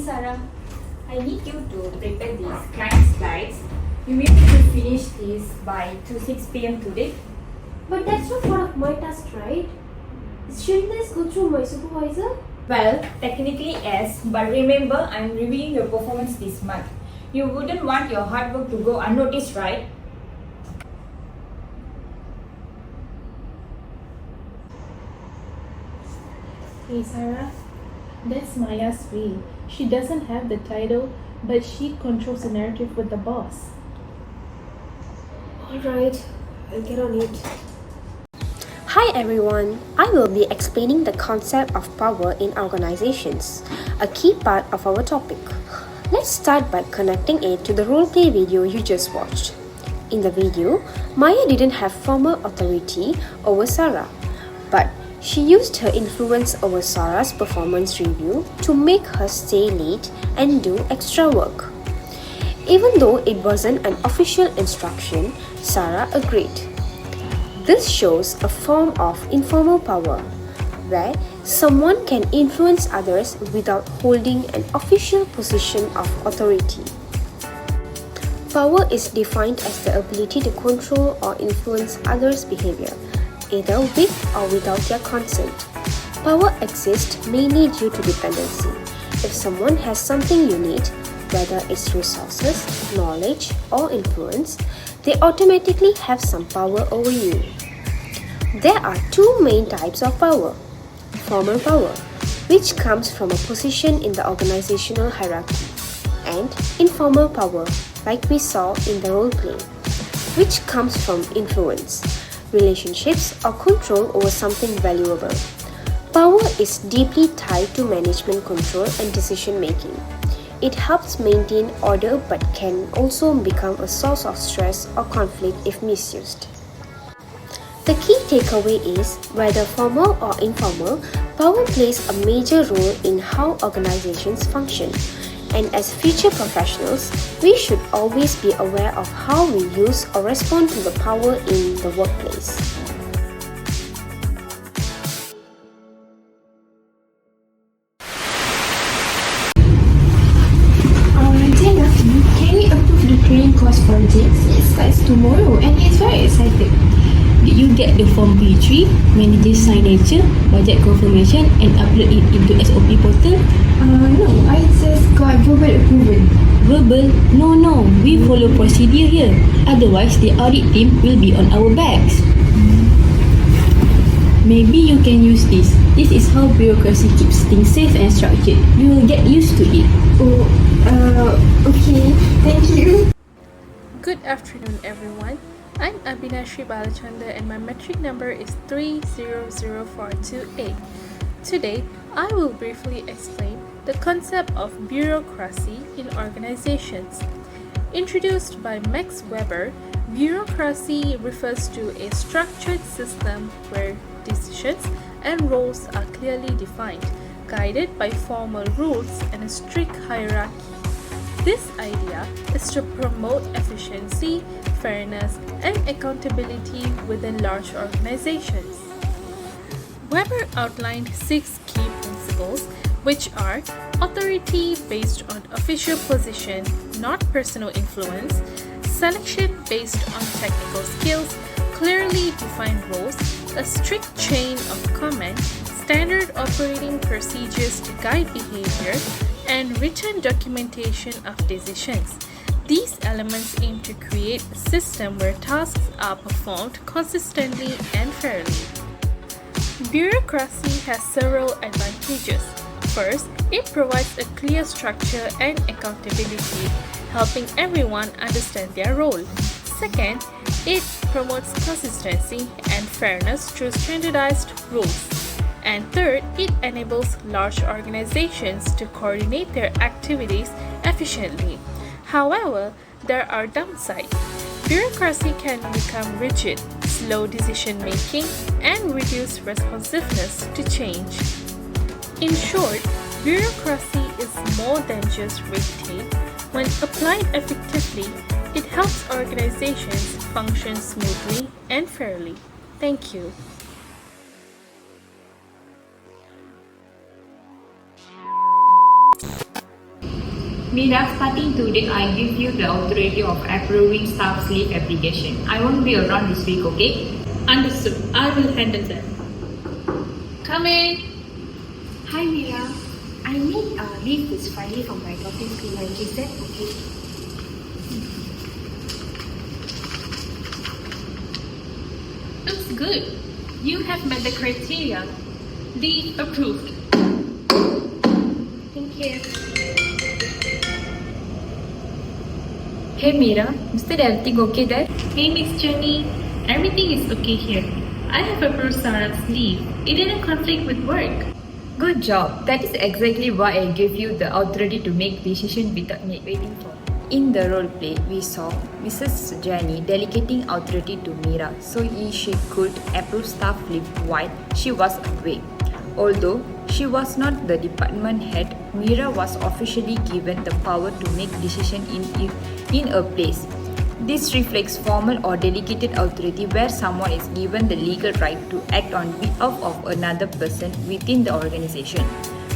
Sarah, I need you to prepare these client slides. You may need to finish this by 6 p.m. today. But that's not one of my tasks, right? Shouldn't this go through my supervisor? Well, technically yes, but remember I'm reviewing your performance this month. You wouldn't want your hard work to go unnoticed, right? Hey Sarah, that's Maya's way. She doesn't have the title, but she controls the narrative with the boss. Alright, I'll get on it. Hi everyone, I will be explaining the concept of power in organizations, a key part of our topic. Let's start by connecting it to the roleplay video you just watched. In the video, Maya didn't have formal authority over Sarah, but she used her influence over Sarah's performance review to make her stay late and do extra work. Even though it wasn't an official instruction, Sarah agreed. This shows a form of informal power, where someone can influence others without holding an official position of authority. Power is defined as the ability to control or influence others' behavior, either with or without their consent. Power exists mainly due to dependency. If someone has something you need, whether it's resources, knowledge, or influence, they automatically have some power over you. There are two main types of power. Formal power, which comes from a position in the organizational hierarchy, and informal power, like we saw in the role play, which comes from influence, relationships, or control over something valuable. Power is deeply tied to management control and decision making. It helps maintain order but can also become a source of stress or conflict if misused. The key takeaway is, whether formal or informal, power plays a major role in how organizations function. And as future professionals, we should always be aware of how we use or respond to the power in the workplace. Tina, can we approve the training course for James? It starts tomorrow and he's very excited. Did you get the form P3, manager signature, budget confirmation and upload it into SOP portal? No, I just got verbal approval. Verbal? No, we follow procedure here. Otherwise, the audit team will be on our backs. Maybe you can use this. This is how bureaucracy keeps things safe and structured. You will get used to it. Okay, thank you. Good afternoon everyone. I'm Abhinashri Balachanda and my metric number is 300428. Today, I will briefly explain the concept of bureaucracy in organizations. Introduced by Max Weber, bureaucracy refers to a structured system where decisions and roles are clearly defined, guided by formal rules and a strict hierarchy. This idea is to promote efficiency, fairness, and accountability within large organizations. Weber outlined 6 key principles, which are authority based on official position, not personal influence, selection based on technical skills, clearly defined roles, a strict chain of command, standard operating procedures to guide behavior, and written documentation of decisions. These elements aim to create a system where tasks are performed consistently and fairly. Bureaucracy has several advantages. First, it provides a clear structure and accountability, helping everyone understand their role. Second, it promotes consistency and fairness through standardized rules. And third, it enables large organizations to coordinate their activities efficiently. However, there are downsides. Bureaucracy can become rigid, slow decision making, and reduce responsiveness to change. In short, bureaucracy is more than just red tape. When applied effectively, it helps organizations function smoothly and fairly. Thank you. Mira, starting today, I give you the authority of approving staff leave application. I won't be around this week, okay? Understood. I will handle that. Come in. Hi Mira, I need leave this Friday for my daughter's clinic. Is that okay? Looks good. You have met the criteria. Leave approved. Thank you. Hey Mira, is that everything okay there? Hey Miss Jenny, everything is okay here. I have approved Sarah's leave. It didn't conflict with work. Good job. That is exactly why I gave you the authority to make decision without me waiting for. In the role play, we saw Mrs. Jenny delegating authority to Mira so she could approve staff leave while she was away. Although she was not the department head, Mira was officially given the power to make decision in a place. This reflects formal or delegated authority where someone is given the legal right to act on behalf of another person within the organization.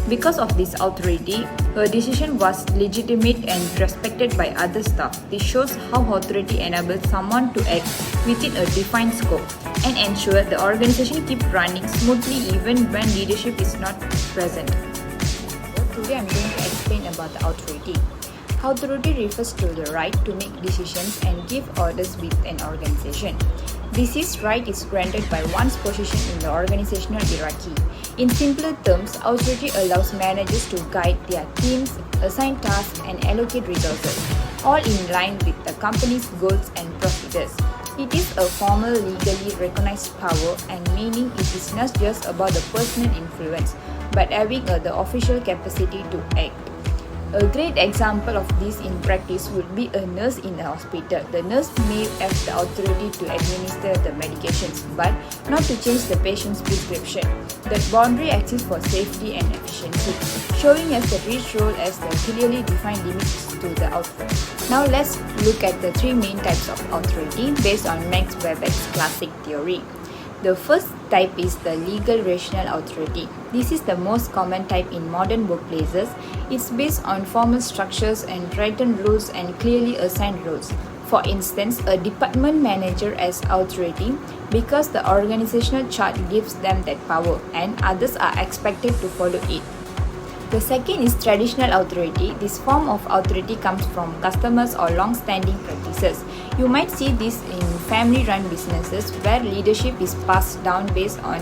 Because of this authority, her decision was legitimate and respected by other staff. This shows how authority enables someone to act within a defined scope and ensure the organization keeps running smoothly even when leadership is not present. Today I am going to explain about the authority. Authority refers to the right to make decisions and give orders with an organization. This right is granted by one's position in the organizational hierarchy. In simpler terms, authority allows managers to guide their teams, assign tasks, and allocate resources, all in line with the company's goals and procedures. It is a formal, legally recognized power, and meaning it is not just about the personal influence, but having the official capacity to act. A great example of this in practice would be a nurse in a hospital. The nurse may have the authority to administer the medications, but not to change the patient's prescription. That boundary exists for safety and efficiency, showing us the rich role as the clearly defined limits to the output. Now let's look at the three main types of authority based on Max Weber's classic theory. The first type is the legal rational authority. This is the most common type in modern workplaces. It's based on formal structures and written rules and clearly assigned roles. For instance, a department manager has authority because the organizational chart gives them that power and others are expected to follow it. The second is traditional authority. This form of authority comes from customers or long-standing practices. You might see this in family-run businesses where leadership is passed down based on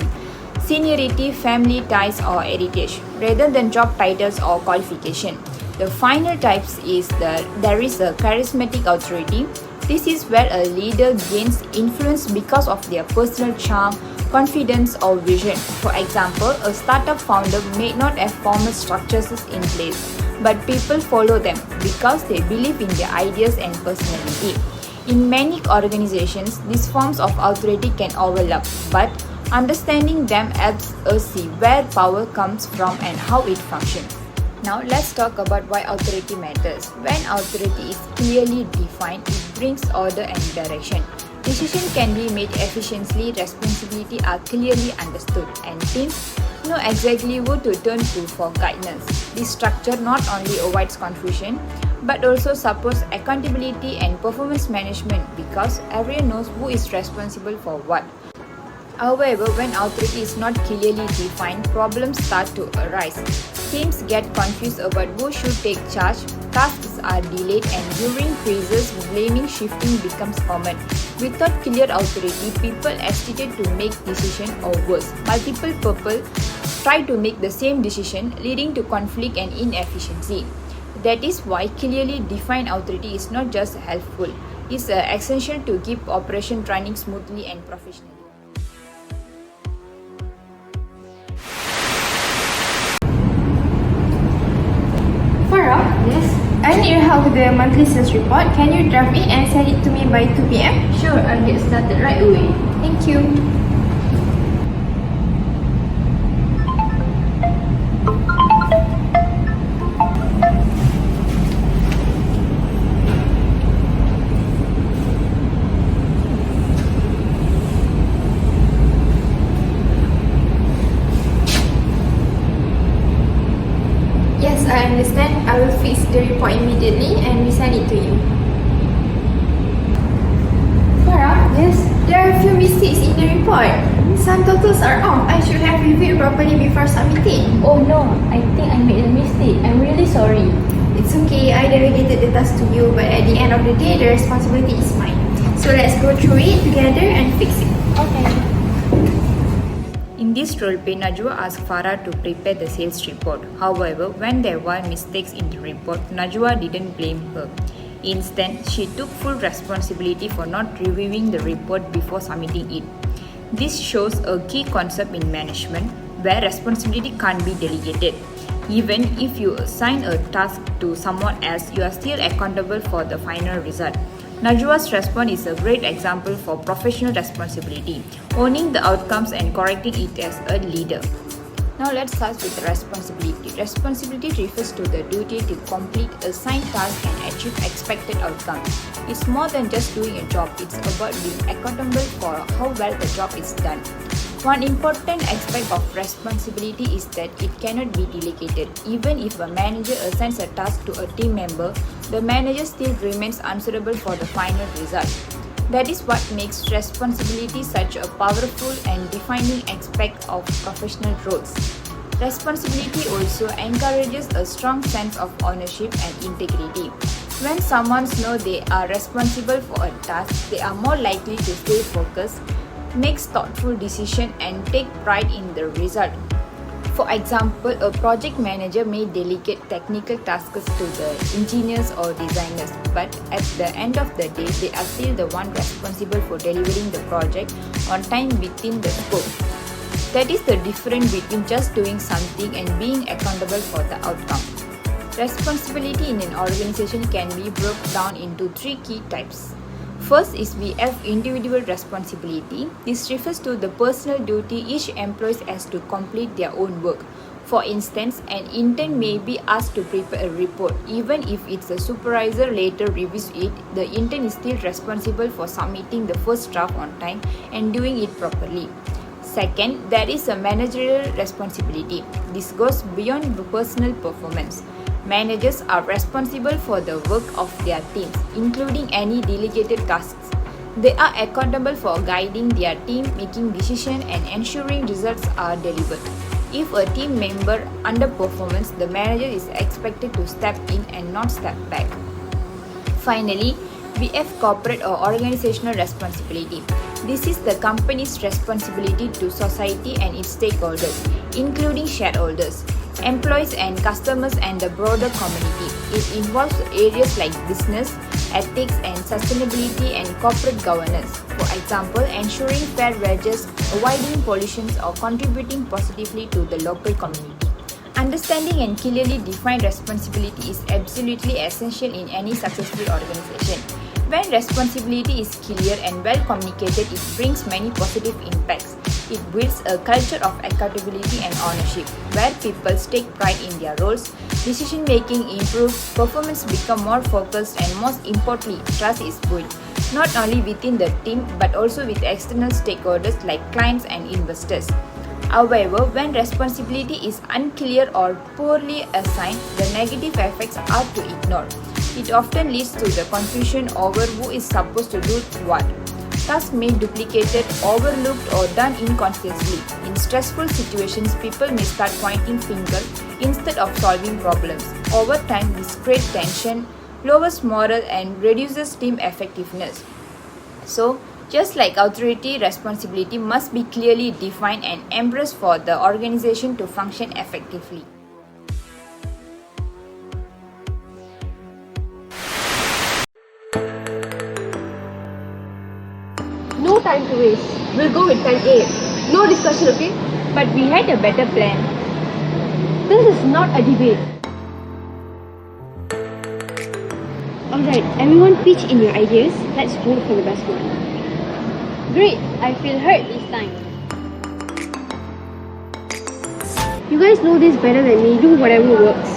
seniority, family ties, or heritage, rather than job titles or qualification. The final types is there is a charismatic authority. This is where a leader gains influence because of their personal charm, confidence, or vision. For example, a startup founder may not have formal structures in place, but people follow them because they believe in their ideas and personality. In many organizations, these forms of authority can overlap, but understanding them helps us see where power comes from and how it functions. Now let's talk about why authority matters. When authority is clearly defined, it brings order and direction. Decisions can be made efficiently, responsibilities are clearly understood, and teams know exactly who to turn to for guidance. This structure not only avoids confusion, but also supports accountability and performance management because everyone knows who is responsible for what. However, when authority is not clearly defined, problems start to arise. Teams get confused about who should take charge, tasks are delayed, and during crises, blaming shifting becomes common. Without clear authority, people hesitate to make decisions, or worse, multiple people try to make the same decision, leading to conflict and inefficiency. That is why clearly defined authority is not just helpful, it's essential to keep operations running smoothly and professionally. Farah? Yes? I need your help with the monthly sales report. Can you draft it and send it to me by 2 p.m.? Sure, I'll get started right away. Thank you. Yes, I understand Then I will fix the report immediately and resend it to you. Farah, yes, there are a few mistakes in the report. Some totals are off. I should have reviewed properly before submitting. Oh no, I think I made a mistake. I'm really sorry. It's okay, I delegated the task to you, but at the end of the day, the responsibility is mine. So let's go through it together and fix it. Okay. In this roleplay, Najwa asked Farah to prepare the sales report. However, when there were mistakes in the report, Najwa didn't blame her. Instead, she took full responsibility for not reviewing the report before submitting it. This shows a key concept in management where responsibility can't be delegated. Even if you assign a task to someone else, you are still accountable for the final result. Najwa's response is a great example for professional responsibility, owning the outcomes and correcting it as a leader. Now let's start with responsibility. Responsibility refers to the duty to complete assigned tasks and achieve expected outcomes. It's more than just doing a job, it's about being accountable for how well the job is done. One important aspect of responsibility is that it cannot be delegated. Even if a manager assigns a task to a team member, the manager still remains answerable for the final result. That is what makes responsibility such a powerful and defining aspect of professional roles. Responsibility also encourages a strong sense of ownership and integrity. When someone knows they are responsible for a task, they are more likely to stay focused, make thoughtful decisions, and take pride in the result. For example, a project manager may delegate technical tasks to the engineers or designers, but at the end of the day, they are still the one responsible for delivering the project on time within the scope. That is the difference between just doing something and being accountable for the outcome. Responsibility in an organization can be broken down into three key types. First is we have individual responsibility. This refers to the personal duty each employee has to complete their own work. For instance, an intern may be asked to prepare a report. Even if it's a supervisor later reviews it, the intern is still responsible for submitting the first draft on time and doing it properly. Second, there is a managerial responsibility. This goes beyond the personal performance. Managers are responsible for the work of their teams, including any delegated tasks. They are accountable for guiding their team, making decisions, and ensuring results are delivered. If a team member underperforms, the manager is expected to step in and not step back. Finally, we have corporate or organizational responsibility. This is the company's responsibility to society and its stakeholders, including shareholders, employees and customers, and the broader community. It involves areas like business, ethics and sustainability, and corporate governance. For example, ensuring fair wages, avoiding pollution, or contributing positively to the local community. Understanding and clearly defined responsibility is absolutely essential in any successful organization. When responsibility is clear and well communicated, it brings many positive impacts. It builds a culture of accountability and ownership, where people take pride in their roles, decision making improves, performance becomes more focused, and most importantly, trust is built, not only within the team but also with external stakeholders like clients and investors. However, when responsibility is unclear or poorly assigned, the negative effects are to ignore. It often leads to the confusion over who is supposed to do what. Tasks may be duplicated, overlooked, or done inconsistently. In stressful situations, people may start pointing fingers instead of solving problems. Over time, this creates tension, lowers morale, and reduces team effectiveness. So, just like authority, responsibility must be clearly defined and embraced for the organization to function effectively. No time to waste. We'll go with plan A. No discussion, okay? But we had a better plan. This is not a debate. Alright, everyone pitch in your ideas. Let's vote for the best one. Great, I feel hurt this time. You guys know this better than me. Do whatever works.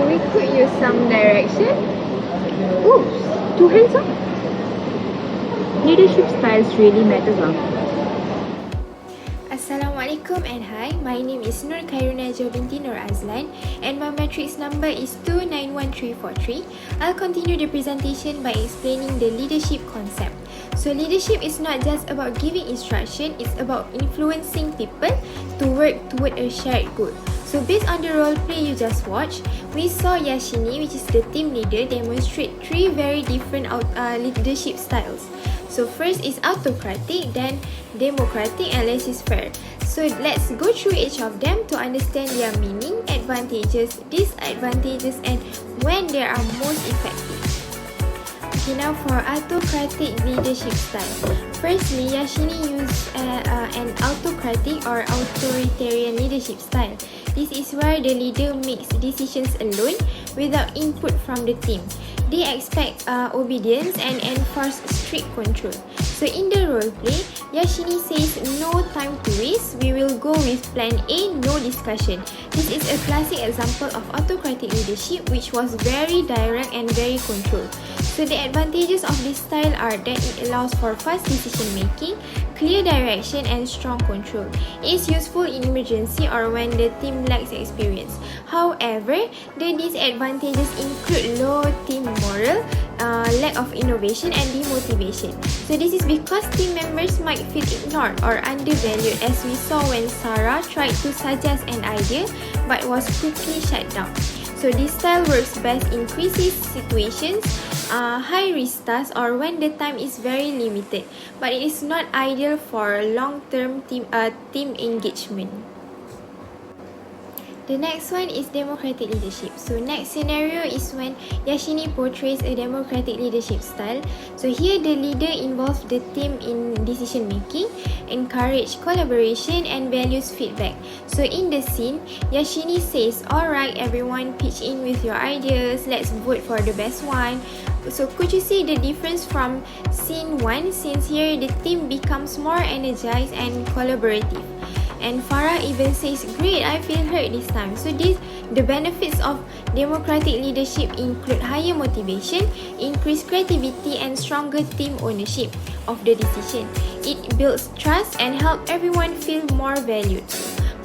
We could use some direction. Oops, two hands up. Leadership styles really matters. Assalamualaikum. Assalamualaikum and hi, my name is Nur Khairuna Jo binti Nur Azlan and my matrix number is 291343. I'll continue the presentation by explaining the leadership concept. So leadership is not just about giving instruction, it's about influencing people to work toward a shared goal. So based on the role play you just watched, we saw Yashini, which is the team leader, demonstrate three very different leadership styles. So first is autocratic, then democratic and laissez-faire. So let's go through each of them to understand their meaning, advantages, disadvantages and when they are most effective. Okay, now for autocratic leadership style. Firstly, Yashini used an autocratic or authoritarian leadership style. This is where the leader makes decisions alone without input from the team. They expect obedience and enforce strict control. So in the role play, Yashini says no time to waste, we will go with plan A, no discussion. This is a classic example of autocratic leadership which was very direct and very controlled. So the advantages of this style are that it allows for fast decision making, clear direction and strong control. It is useful in emergency or when the team lacks experience. However, the disadvantages include low team morale, lack of innovation and demotivation. So this is because team members might feel ignored or undervalued, as we saw when Sarah tried to suggest an idea but was quickly shut down. So this style works best in crisis situations, high risk tasks or when the time is very limited, but it is not ideal for long-term team engagement. The next one is democratic leadership. So next scenario is when Yashini portrays a democratic leadership style. So here the leader involves the team in decision making, encourage collaboration and values feedback. So in the scene, Yashini says, "Alright everyone, pitch in with your ideas, let's vote for the best one." So could you see the difference from scene 1, since here the team becomes more energized and collaborative. And Farah even says, "Great, I feel heard this time." So the benefits of democratic leadership include higher motivation, increased creativity and stronger team ownership of the decision. It builds trust and helps everyone feel more valued.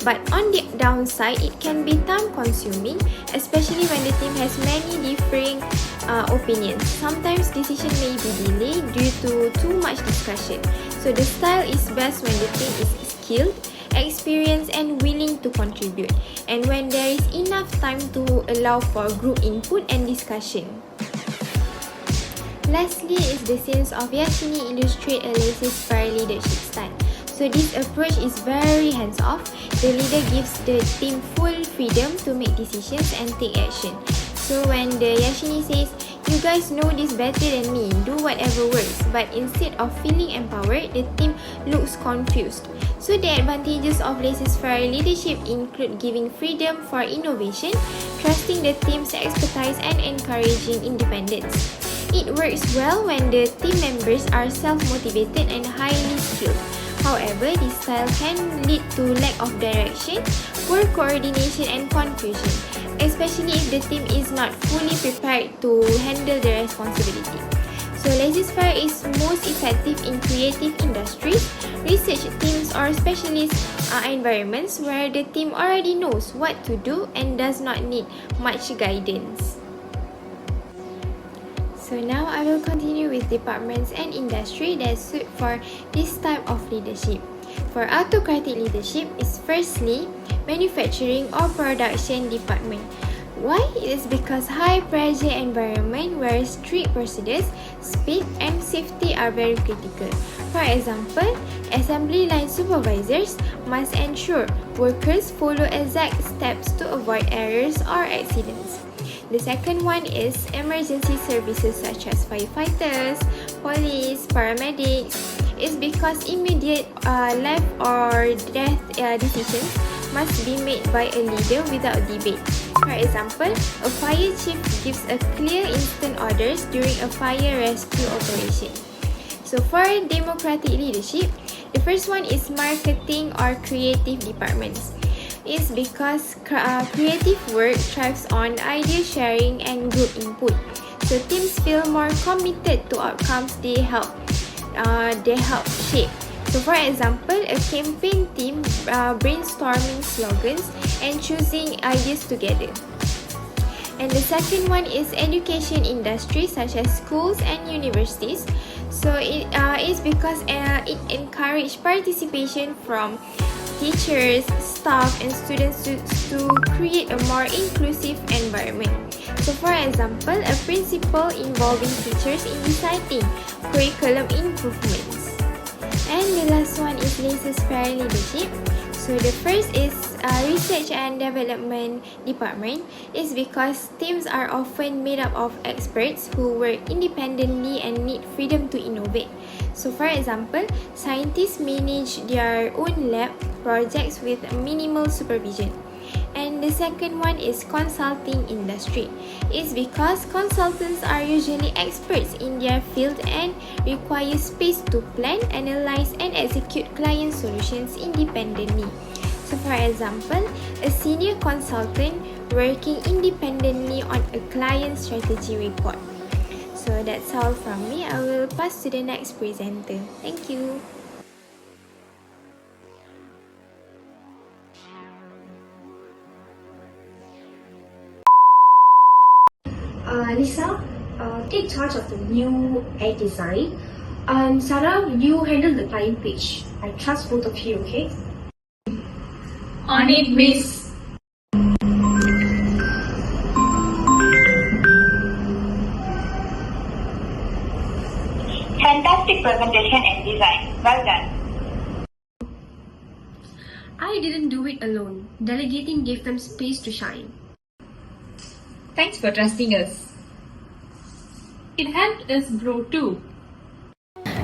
But on the downside, it can be time consuming, especially when the team has many differing opinions. Sometimes decision may be delayed due to too much discussion. So the style is best when the team is skilled, experienced and willing to contribute, and when there is enough time to allow for group input and discussion. Lastly is the sense of Yashini illustrate a laissez-faire leadership style. So this approach is very hands-off. The leader gives the team full freedom to make decisions and take action. So when the Yashini says, "You guys know this better than me, do whatever works," but instead of feeling empowered, the team looks confused. So the advantages of laissez-faire leadership include giving freedom for innovation, trusting the team's expertise and encouraging independence. It works well when the team members are self-motivated and highly skilled. However, this style can lead to lack of direction, poor coordination and confusion, especially if the team is not fully prepared to handle the responsibility. So laissez-faire is most effective in creative industries, research teams or specialist environments where the team already knows what to do and does not need much guidance. So now I will continue with departments and industry that suit for this type of leadership. For autocratic leadership is firstly manufacturing or production department. Why? It is because high pressure environment where strict procedures, speed and safety are very critical. For example, assembly line supervisors must ensure workers follow exact steps to avoid errors or accidents. The second one is emergency services such as firefighters, police, paramedics. It's because immediate life or death decisions must be made by a leader without debate. For example, a fire chief gives a clear instant orders during a fire rescue operation. So for democratic leadership, the first one is marketing or creative departments. It's because creative work thrives on idea sharing and group input. So teams feel more committed to outcomes they help shape. So So for example, a campaign team brainstorming slogans and choosing ideas together. And the second one is education industry such as schools and universities. So it is because it encourages participation from teachers, staff and students to create a more inclusive environment. So for example, a principal involving teachers in deciding curriculum improvements. And the last one is Laissez-faire leadership. So the first is research and development department is because teams are often made up of experts who work independently and need freedom to innovate. So for example, scientists manage their own lab projects with minimal supervision. And the second one is consulting industry. It's because consultants are usually experts in their field and require space to plan, analyze and execute client solutions independently. So for example, a senior consultant working independently on a client strategy report. So that's all from me. I will pass to the next presenter. Thank you. Lisa, take charge of the new ad design. And Sarah, you handle the client page. I trust both of you, okay? On it, miss. Fantastic presentation and design. Well done. I didn't do it alone. Delegating gave them space to shine. Thanks for trusting us. It helped us grow too.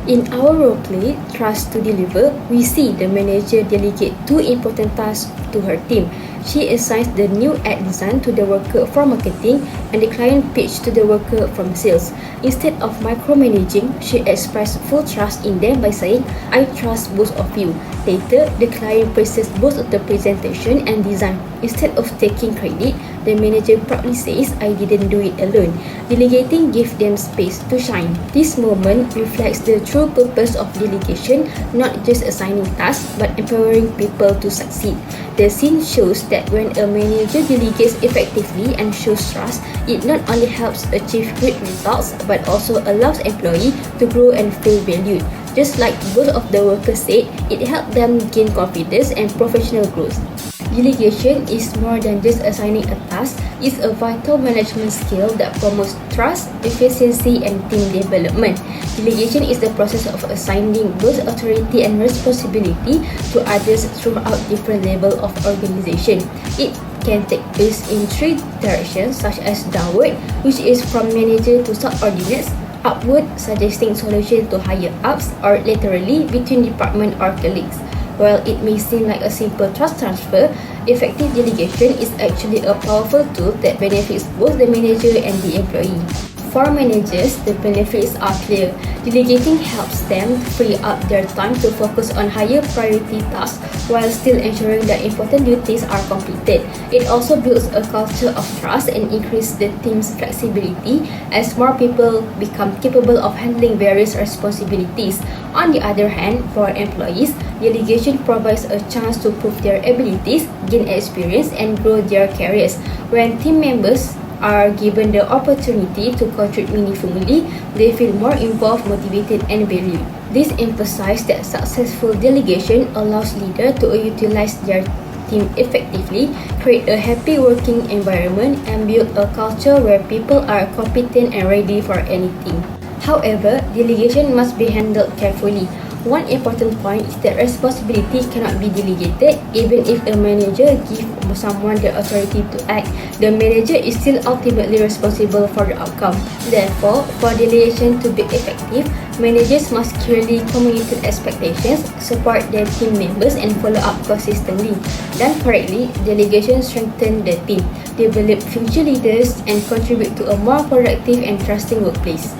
In our roleplay, Trust to Deliver, we see the manager delegate two important tasks to her team. She assigns the new ad design to the worker from marketing and the client page to the worker from sales. Instead of micromanaging, she expressed full trust in them by saying, "I trust both of you." Later, the client praises both of the presentation and design. Instead of taking credit, the manager proudly says, "I didn't do it alone." Delegating gives them space to shine. This moment reflects the true purpose of delegation, not just assigning tasks, but empowering people to succeed. The scene shows that when a manager delegates effectively and shows trust, it not only helps achieve great results, but also allows employees to grow and feel valued. Just like both of the workers said, it helped them gain confidence and professional growth. Delegation is more than just assigning a task, it's a vital management skill that promotes trust, efficiency, and team development. Delegation is the process of assigning both authority and responsibility to others throughout different levels of organization. It can take place in three directions, such as downward, which is from manager to subordinates, upward, suggesting solutions to higher ups, or laterally, between department or colleagues. While it may seem like a simple trust transfer, effective delegation is actually a powerful tool that benefits both the manager and the employee. For managers, the benefits are clear. Delegating helps them free up their time to focus on higher priority tasks while still ensuring that important duties are completed. It also builds a culture of trust and increases the team's flexibility as more people become capable of handling various responsibilities. On the other hand, for employees, delegation provides a chance to prove their abilities, gain experience, and grow their careers. When team members are given the opportunity to contribute meaningfully, they feel more involved, motivated, and valued. This emphasizes that successful delegation allows leaders to utilize their team effectively, create a happy working environment, and build a culture where people are competent and ready for anything. However, delegation must be handled carefully. One important point is that responsibility cannot be delegated. Even if a manager gives someone the authority to act, the manager is still ultimately responsible for the outcome. Therefore, for delegation to be effective, managers must clearly communicate expectations, support their team members, and follow up consistently. Done correctly, delegation strengthens the team, develop future leaders, and contribute to a more productive and trusting workplace.